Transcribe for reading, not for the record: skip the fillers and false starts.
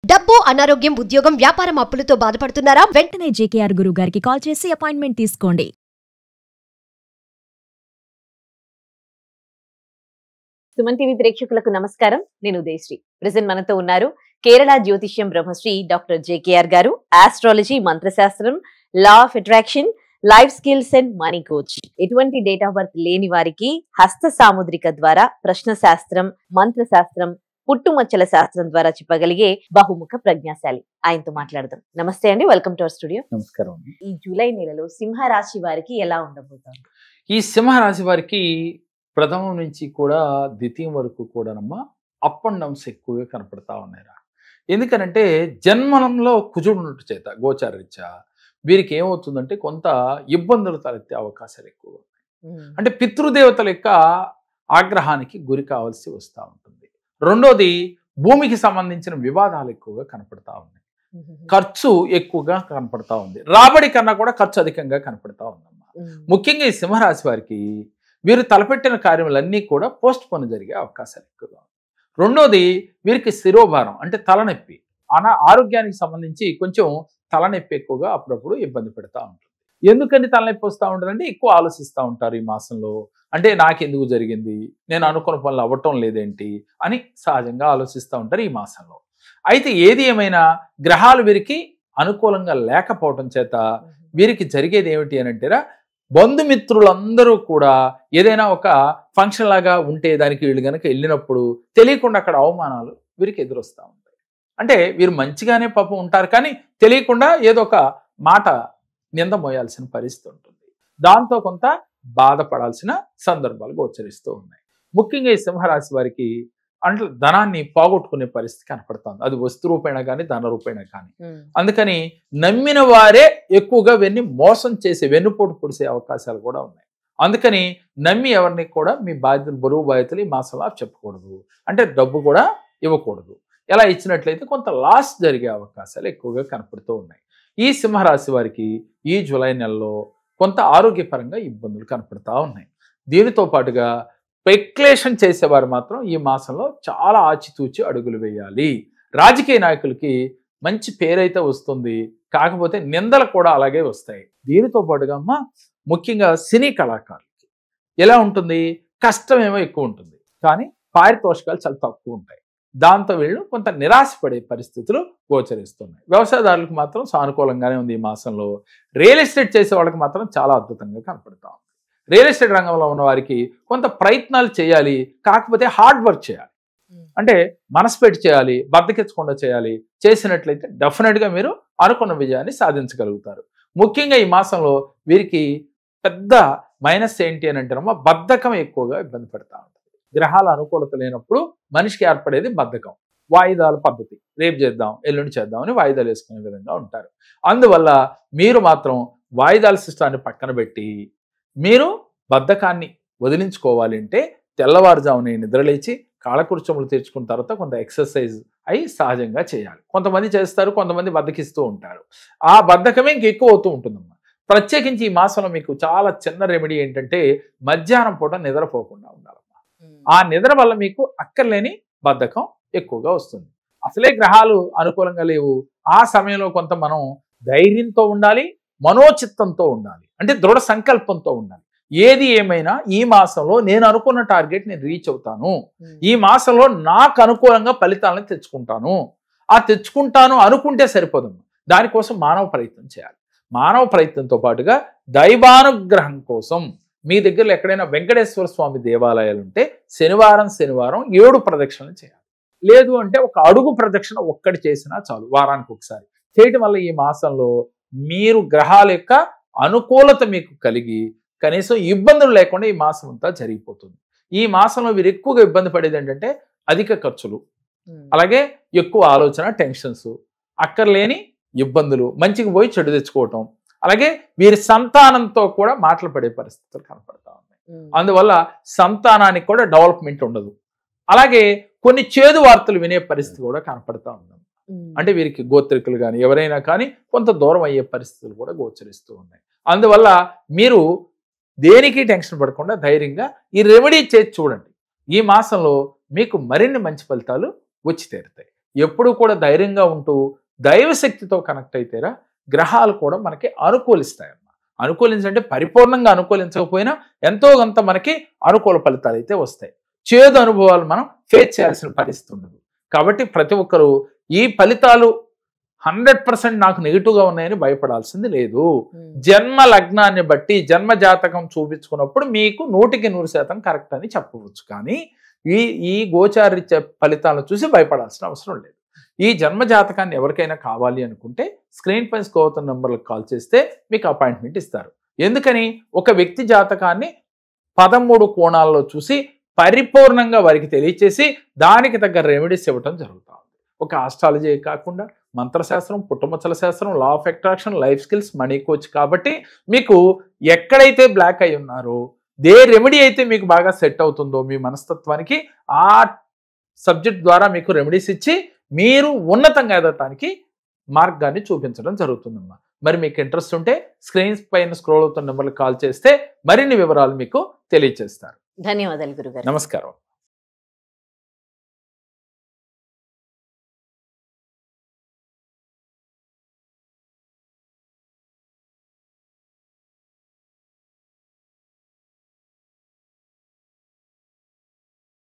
డబ్బు, అనారోగ్యం, ఉద్యోగం, వ్యాపారం అప్పులతో బాధపడుతున్నారా? వెంటనే జేకేఆర్ గురువు గారికి కాల్ చేసి అపాయింట్మెంట్ తీసుకోండి. సుమన్ టీవీ ప్రేక్షకులకు నమస్కారం. నేను ఉదయశ్రీ. ప్రెజెంట్ మనతో ఉన్నారు కేరళ జ్యోతిష్యం Brahmashri doctor JKR garu. Astrology, మంత్రశాస్త్రం, law of attraction, life skills and money coach. ఎటువంటి డేట్ ఆఫ్ బర్త్ లేని వారికి హస్త సాముద్రిక ద్వారా ప్రశ్న శాస్త్రం, మంత్రశాస్త్రం, పుట్టుమచ్చల శాస్త్రం ద్వారా చెప్పగలిగే బహుముఖ ప్రజ్ఞాశాలి. ఆయనతో మాట్లాడదాం. నమస్తే అండి, వెల్కమ్ టు అవర్ స్టూడియో. నమస్కారం. ఈ జూలై నెలలో సింహరాశి వారికి ఎలా ఉండబోతోంది? ఈ సింహరాశి వారికి ప్రథమం నుంచి కూడా ద్వితీయం వరకు కూడానమ్మా అప్ అండ్ డౌన్స్ ఎక్కువగా కనపడతా ఉన్నాయిరా. ఎందుకనంటే జన్మనంలో కుజుడు ఉన్నట్టు చేత గోచారరీత్యా వీరికి ఏమవుతుందంటే కొంత ఇబ్బందులు తలెత్తే అవకాశాలు ఎక్కువ ఉన్నాయి. అంటే పితృదేవతల యొక్క ఆగ్రహానికి గురి కావాల్సి వస్తూ ఉంటుంది. రెండోది, భూమికి సంబంధించిన వివాదాలు ఎక్కువగా కనపడతా ఉన్నాయి. ఖర్చు ఎక్కువగా కనపడతా ఉంది. రాబడి కన్నా కూడా ఖర్చు అధికంగా కనపడతా ఉందమ్మా. ముఖ్యంగా ఈ సింహరాశి వారికి వీరు తలపెట్టిన కార్యములన్నీ కూడా పోస్ట్ పోన్ జరిగే అవకాశాలు ఎక్కువగా ఉన్నాయి. రెండోది, వీరికి శిరోభారం అంటే తలనొప్పి, ఆరోగ్యానికి సంబంధించి కొంచెం తలనొప్పి ఎక్కువగా అప్పుడప్పుడు ఇబ్బంది పెడతా ఉంటుంది. ఎందుకని తలనొప్పి వస్తూ ఉంటుందంటే ఎక్కువ ఆలోచిస్తూ ఉంటారు ఈ మాసంలో. అంటే నాకెందుకు జరిగింది, నేను అనుకున్న పనులు అవ్వటం లేదేంటి అని సహజంగా ఆలోచిస్తూ ఉంటారు ఈ మాసంలో. అయితే ఏది ఏమైనా గ్రహాలు వీరికి అనుకూలంగా లేకపోవటం చేత వీరికి జరిగేది ఏమిటి అని అంటేరా, బంధుమిత్రులందరూ కూడా ఏదైనా ఒక ఫంక్షన్ లాగా ఉంటే దానికి వీళ్ళు కనుక వెళ్ళినప్పుడు తెలియకుండా అక్కడ అవమానాలు వీరికి ఎదురొస్తూ ఉంటాయి. అంటే వీరు మంచిగానే పాపం ఉంటారు, కానీ తెలియకుండా ఏదో ఒక మాట నింద మోయాల్సిన పరిస్థితి ఉంటుంది. దాంతో కొంత బాధపడాల్సిన సందర్భాలు గోచరిస్తూ ఉన్నాయి. ముఖ్యంగా ఈ సింహరాశి వారికి అంటే ధనాన్ని పోగొట్టుకునే పరిస్థితి కనపడుతుంది. అది వస్తు రూపేణ కానీ ధన రూపేణ కానీ. అందుకని నమ్మిన వారే ఎక్కువగా వెన్ని మోసం చేసే, వెన్నుపోటు పొడిసే అవకాశాలు కూడా ఉన్నాయి. అందుకని నమ్మి ఎవరిని కూడా మీ బాధ్యతలు, బరువు బాధ్యతలు ఈ మాసంలో చెప్పకూడదు. అంటే డబ్బు కూడా ఇవ్వకూడదు. ఎలా ఇచ్చినట్లయితే కొంత లాస్ జరిగే అవకాశాలు ఎక్కువగా కనపడుతూ ఉన్నాయి. ఈ సింహరాశి వారికి ఈ జూలై నెలలో కొంత ఆరోగ్యపరంగా ఇబ్బందులు కనపడతా ఉన్నాయి. దీనితో పాటుగా స్పెక్యులేషన్ చేసేవారు మాత్రం ఈ మాసంలో చాలా ఆచితూచి అడుగులు వేయాలి. రాజకీయ నాయకులకి మంచి పేరైతే వస్తుంది, కాకపోతే నిందలు కూడా అలాగే వస్తాయి. దీనితో పాటుగా అమ్మ ముఖ్యంగా సినీ కళాకారులకి ఎలా ఉంటుంది, కష్టమేమో ఎక్కువ ఉంటుంది, కానీ పారితోషికాలు చాలా తక్కువ ఉంటాయి. దాంతో వీళ్ళు కొంత నిరాశపడే పరిస్థితులు గోచరిస్తున్నాయి. వ్యవసాయదారులకు మాత్రం సానుకూలంగానే ఉంది ఈ మాసంలో. రియల్ ఎస్టేట్ చేసే వాళ్ళకి మాత్రం చాలా అద్భుతంగా కనపడతా ఉంది. రియల్ ఎస్టేట్ రంగంలో ఉన్న వారికి కొంత ప్రయత్నాలు చేయాలి, కాకపోతే హార్డ్ వర్క్ చేయాలి. అంటే మనసు పెట్టి చేయాలి, బద్దకించకుండా చేయాలి. చేసినట్లయితే డెఫినెట్గా మీరు అనుకున్న విజయాన్ని సాధించగలుగుతారు. ముఖ్యంగా ఈ మాసంలో వీరికి పెద్ద మైనస్ ఏంటి అని అంటారమ్మా, బద్ధకం ఎక్కువగా ఇబ్బంది పెడతా ఉంటుంది. గ్రహాల అనుకూలత లేనప్పుడు మనిషికి ఏర్పడేది బద్ధకం. వాయిదాల పద్ధతి, రేపు చేద్దాం, ఎల్లుండి చేద్దాం అని వాయిదాలు వేసుకునే విధంగా ఉంటారు. అందువల్ల మీరు మాత్రం వాయిదాల సిస్టాన్ని పక్కన పెట్టి మీరు బద్ధకాన్ని వదిలించుకోవాలి అంటే తెల్లవారుజామునే నిద్రలేచి కాలకృత్యములు తీర్చుకున్న తర్వాత కొంత ఎక్సర్సైజ్ అయి సహజంగా చేయాలి. కొంతమంది చేస్తారు, కొంతమంది బద్ధకిస్తూ ఉంటారు. ఆ బద్ధకమే ఇంకెక్కువ అవుతూ ఉంటుందమ్మా. ప్రత్యేకించి ఈ మాసంలో మీకు చాలా చిన్న రెమెడీ ఏంటంటే మధ్యాహ్నం పూట నిద్రపోకుండా ఉండాలమ్మా. ఆ నిద్ర వల్ల మీకు అక్కర్లేని బద్ధకం ఎక్కువగా వస్తుంది. అసలే గ్రహాలు అనుకూలంగా లేవు. ఆ సమయంలో కొంత మనం ధైర్యంతో ఉండాలి, మనోచిత్తంతో ఉండాలి, అంటే దృఢ సంకల్పంతో ఉండాలి. ఏది ఏమైనా ఈ మాసంలో నేను అనుకున్న టార్గెట్ నేను రీచ్ అవుతాను, ఈ మాసంలో నాకు అనుకూలంగా ఫలితాలను తెచ్చుకుంటాను. ఆ తెచ్చుకుంటాను అనుకుంటే సరిపోదు, దానికోసం మానవ ప్రయత్నం చేయాలి. మానవ ప్రయత్నంతో పాటుగా దైవానుగ్రహం కోసం మీ దగ్గరలో ఎక్కడైనా వెంకటేశ్వర స్వామి దేవాలయాలు ఉంటే శనివారం 7 ప్రదక్షిణలు చేయాలి. లేదు అంటే ఒక అడుగు ప్రదక్షిణ ఒక్కటి చేసినా చాలు, వారానికి ఒకసారి చేయటం వల్ల ఈ మాసంలో మీరు గ్రహాల యొక్క అనుకూలత మీకు కలిగి కనీసం ఇబ్బందులు లేకుండా ఈ మాసం అంతా జరిగిపోతుంది. ఈ మాసంలో వీరు ఎక్కువగా ఇబ్బంది పడేది ఏంటంటే అధిక ఖర్చులు, అలాగే ఎక్కువ ఆలోచన, టెన్షన్స్, అక్కర్లేని ఇబ్బందులు, మంచికి పోయి చెడు తెచ్చుకోవటం, అలాగే వీరి సంతానంతో కూడా మాటలు పడే పరిస్థితులు కనపడతా ఉన్నాయి. అందువల్ల సంతానానికి కూడా డెవలప్మెంట్ ఉండదు. అలాగే కొన్ని చేదు వార్తలు వినే పరిస్థితి కూడా కనపడతా ఉంది. అంటే వీరికి గోత్రికులు కానీ ఎవరైనా కానీ కొంత దూరం అయ్యే పరిస్థితులు కూడా గోచరిస్తూ ఉన్నాయి. అందువల్ల మీరు దేనికి టెన్షన్ పడకుండా ధైర్యంగా ఈ రెమెడీ చేసి చూడండి. ఈ మాసంలో మీకు మరిన్ని మంచి ఫలితాలు వచ్చి తీరుతాయి. ఎప్పుడు కూడా ధైర్యంగా ఉంటూ దైవశక్తితో కనెక్ట్ అయితేరా గ్రహాలు కూడా మనకి అనుకూలిస్తాయమ్మా. అనుకూలించంటే పరిపూర్ణంగా అనుకూలించకపోయినా ఎంతో కొంత మనకి అనుకూల ఫలితాలు అయితే వస్తాయి. చేదు అనుభవాలు మనం ఫేస్ చేయాల్సిన పరిస్థితి ఉండదు. కాబట్టి ప్రతి ఒక్కరూ ఈ ఫలితాలు 100% నాకు నెగిటివ్గా ఉన్నాయని భయపడాల్సింది లేదు. జన్మ లగ్నాన్ని బట్టి జన్మ జాతకం చూపించుకున్నప్పుడు మీకు 100% కరెక్ట్ అని చెప్పవచ్చు. కానీ ఈ గోచారిత్య ఫలితాలను చూసి భయపడాల్సిన అవసరం లేదు. ఈ జన్మ జాతకాన్ని ఎవరికైనా కావాలి అనుకుంటే స్క్రీన్ పై స్క్రోల్ అవుతున్న నెంబర్లకు కాల్ చేస్తే మీకు అపాయింట్మెంట్ ఇస్తారు. ఎందుకని ఒక వ్యక్తి జాతకాన్ని 13 కోణాల్లో చూసి పరిపూర్ణంగా వారికి తెలియచేసి దానికి తగ్గ రెమెడీస్ ఇవ్వటం జరుగుతుంది. ఒక ఆస్ట్రాలజీ కాకుండా మంత్రశాస్త్రం, పుట్టుమచ్చల శాస్త్రం, లా of attraction, life skills, money coach. కాబట్టి మీకు ఎక్కడైతే బ్లాక్ అయి ఉన్నారో ఏ రెమెడీ అయితే మీకు బాగా సెట్ అవుతుందో మీ మనస్తత్వానికి ఆ సబ్జెక్ట్ ద్వారా మీకు రెమెడీస్ ఇచ్చి మీరు ఉన్నతంగా ఎదగటానికి మార్గాన్ని చూపించడం జరుగుతుందమ్మా. మరి మీకు ఇంట్రెస్ట్ ఉంటే స్క్రీన్స్ పైన స్క్రోల్ అవుతున్న నెంబర్కి కాల్ చేస్తే మరిన్ని వివరాలు మీకు తెలియజేస్తారు. ధన్యవాదాలు గురుగారు. నమస్కారం.